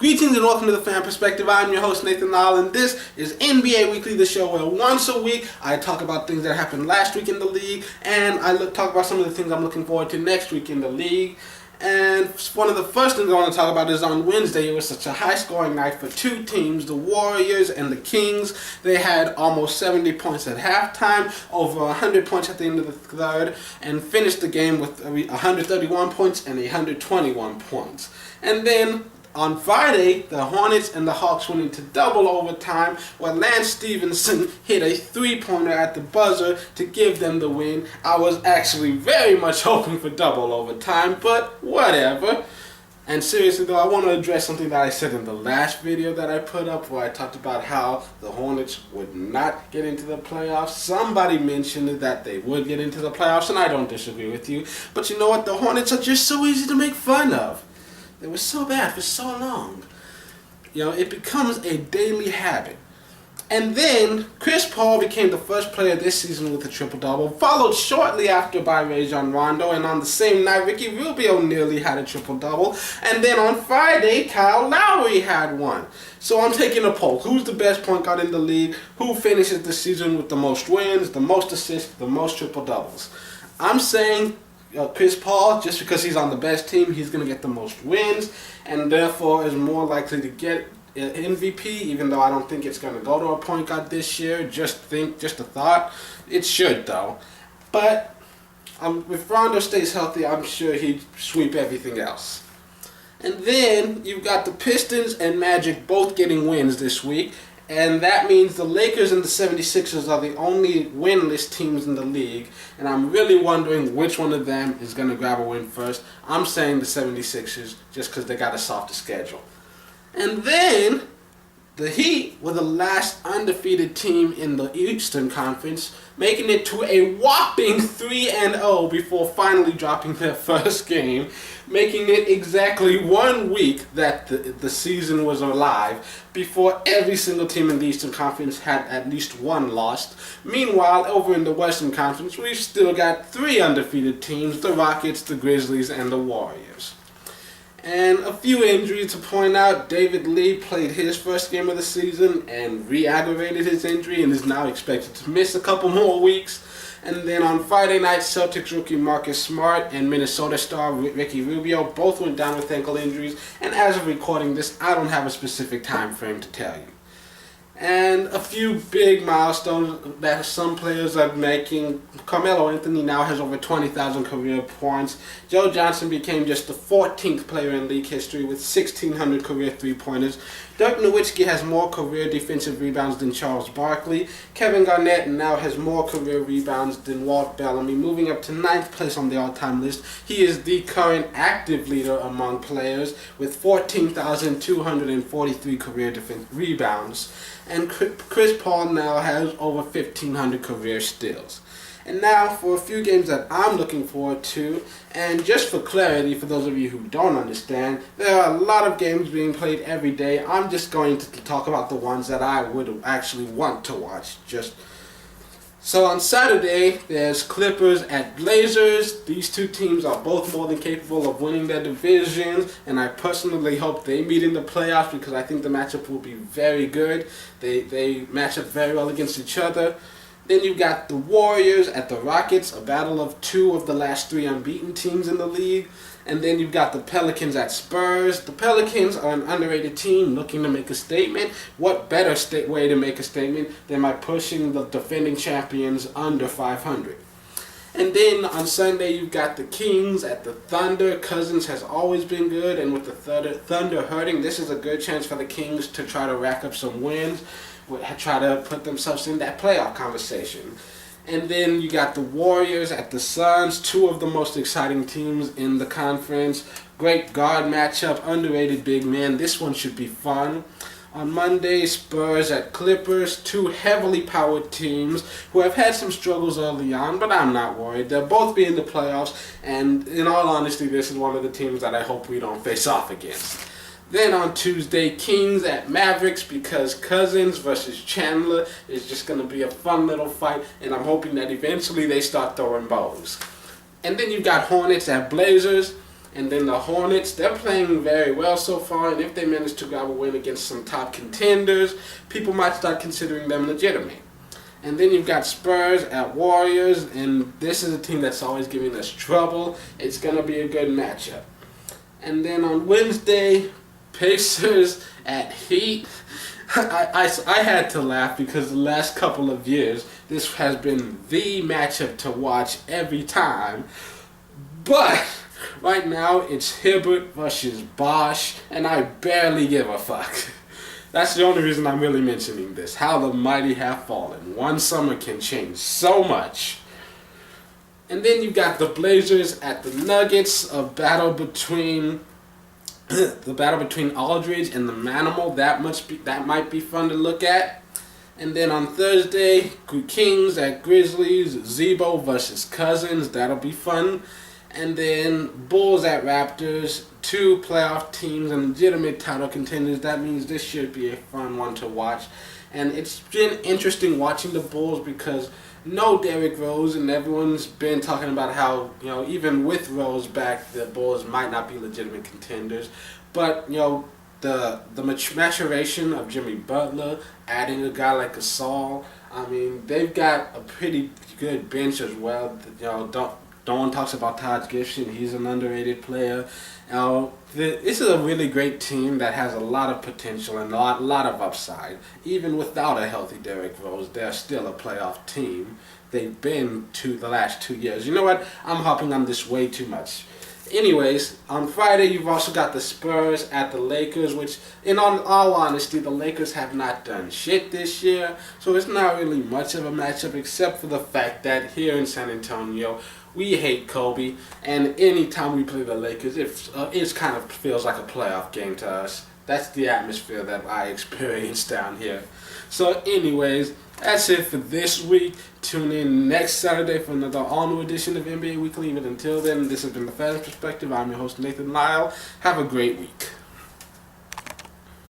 Greetings and welcome to the Fan Perspective. I'm your host, Nathan Lyle, and this is NBA Weekly, the show where once a week I talk about things that happened last week in the league, and I talk about some of the things I'm looking forward to next week in the league. And one of the first things I want to talk about is on Wednesday. It was such a high-scoring night for two teams, the Warriors and the Kings. They had almost 70 points at halftime, over 100 points at the end of the third, and finished the game with 131 points and 121 points. And then on Friday, the Hornets and the Hawks went into double overtime where Lance Stephenson hit a three-pointer at the buzzer to give them the win. I was actually very much hoping for double overtime, but whatever. And seriously though, I want to address something that I said in the last video that I put up where I talked about how the Hornets would not get into the playoffs. Somebody mentioned that they would get into the playoffs, and I don't disagree with you. But you know what? The Hornets are just so easy to make fun of. They were so bad for so long. You know, it becomes a daily habit. And then Chris Paul became the first player this season with a triple-double, followed shortly after by Rajon Rondo, and on the same night, Rubio nearly had a triple-double. And then on Friday, Kyle Lowrey had one. So I'm taking a poll. Who's the best point guard in the league? Who finishes the season with the most wins, the most assists, the most triple-doubles? I'm saying Chris Paul, just because he's on the best team, he's going to get the most wins, and therefore is more likely to get an MVP, even though I don't think it's going to go to a point guard this year. Just a thought. It should, though. But if Rondo stays healthy, I'm sure he'd sweep everything else. And then you've got the Pistons and Magic both getting wins this week. And that means the Lakers and the 76ers are the only winless teams in the league. And I'm really wondering which one of them is going to grab a win first. I'm saying the 76ers just because they got a softer schedule. And then the Heat were the last undefeated team in the Eastern Conference, making it to a whopping 3-0 before finally dropping their first game, making it exactly 1 week that the season was alive before every single team in the Eastern Conference had at least one lost. Meanwhile, over in the Western Conference, we've still got 3 undefeated teams, the Rockets, the Grizzlies, and the Warriors. And a few injuries to point out. David Lee played his first game of the season and re-aggravated his injury and is now expected to miss a couple more weeks. And then on Friday night, Celtics rookie Marcus Smart and Minnesota star Ricky Rubio both went down with ankle injuries. And as of recording this, I don't have a specific time frame to tell you. And a few big milestones that some players are making. Carmelo Anthony now has over 20,000 career points. Joe Johnson became just the 14th player in league history with 1,600 career three-pointers. Dirk Nowitzki has more career defensive rebounds than Charles Barkley. Kevin Garnett now has more career rebounds than Walt Bellamy, moving up to 9th place on the all-time list. He is the current active leader among players with 14,243 career rebounds. And Chris Paul now has over 1,500 career steals. And now for a few games that I'm looking forward to, and just for clarity, for those of you who don't understand, there are a lot of games being played every day. I'm just going to talk about the ones that I would actually want to watch. So on Saturday, there's Clippers at Blazers. These two teams are both more than capable of winning their divisions, and I personally hope they meet in the playoffs because I think the matchup will be very good. They match up very well against each other. Then you've got the Warriors at the Rockets, a battle of 2 of the last 3 unbeaten teams in the league. And then you've got the Pelicans at Spurs. The Pelicans are an underrated team looking to make a statement. What better way to make a statement than by pushing the defending champions under 500? And then on Sunday, you've got the Kings at the Thunder. Cousins has always been good, and with the Thunder hurting, this is a good chance for the Kings to try to rack up some wins, try to put themselves in that playoff conversation. And then you got the Warriors at the Suns, 2 of the most exciting teams in the conference. Great guard matchup, underrated big men. This one should be fun. On Monday, Spurs at Clippers, 2 heavily powered teams who have had some struggles early on, but I'm not worried. They'll both be in the playoffs, and in all honesty, this is one of the teams that I hope we don't face off against. Then on Tuesday, Kings at Mavericks, because Cousins versus Chandler is just going to be a fun little fight, and I'm hoping that eventually they start throwing bows. And then you've got Hornets at Blazers. And then the Hornets, they're playing very well so far, and if they manage to grab a win against some top contenders, people might start considering them legitimate. And then you've got Spurs at Warriors, and this is a team that's always giving us trouble. It's going to be a good matchup. And then on Wednesday, Pacers at Heat. I had to laugh because the last couple of years, this has been the matchup to watch every time. But right now, it's Hibbert versus Bosch, and I barely give a fuck. That's the only reason I'm really mentioning this. How the mighty have fallen. One summer can change so much. And then you got the Blazers at the Nuggets, a battle between Aldridge and the Manimal. That might be fun to look at. And then on Thursday, Kings at Grizzlies, Zebo versus Cousins. That'll be fun. And then Bulls at Raptors, two playoff teams and legitimate title contenders. That means this should be a fun one to watch. And it's been interesting watching the Bulls because no Derrick Rose, and everyone's been talking about how, even with Rose back, the Bulls might not be legitimate contenders. But, the maturation of Jimmy Butler, adding a guy like Gasol, they've got a pretty good bench as well. No one talks about Taj Gibson. He's an underrated player. This is a really great team that has a lot of potential and a lot of upside. Even without a healthy Derrick Rose, they're still a playoff team. They've been to the last 2 years. You know what? I'm hopping on this way too much. Anyways, on Friday, you've also got the Spurs at the Lakers, which, in all honesty, the Lakers have not done shit this year. So it's not really much of a matchup except for the fact that here in San Antonio, we hate Kobe, and anytime we play the Lakers, it kind of feels like a playoff game to us. That's the atmosphere that I experience down here. So anyways, that's it for this week. Tune in next Saturday for another all-new edition of NBA Weekly. But until then, this has been The Fan's Perspective. I'm your host, Nathan Lyle. Have a great week.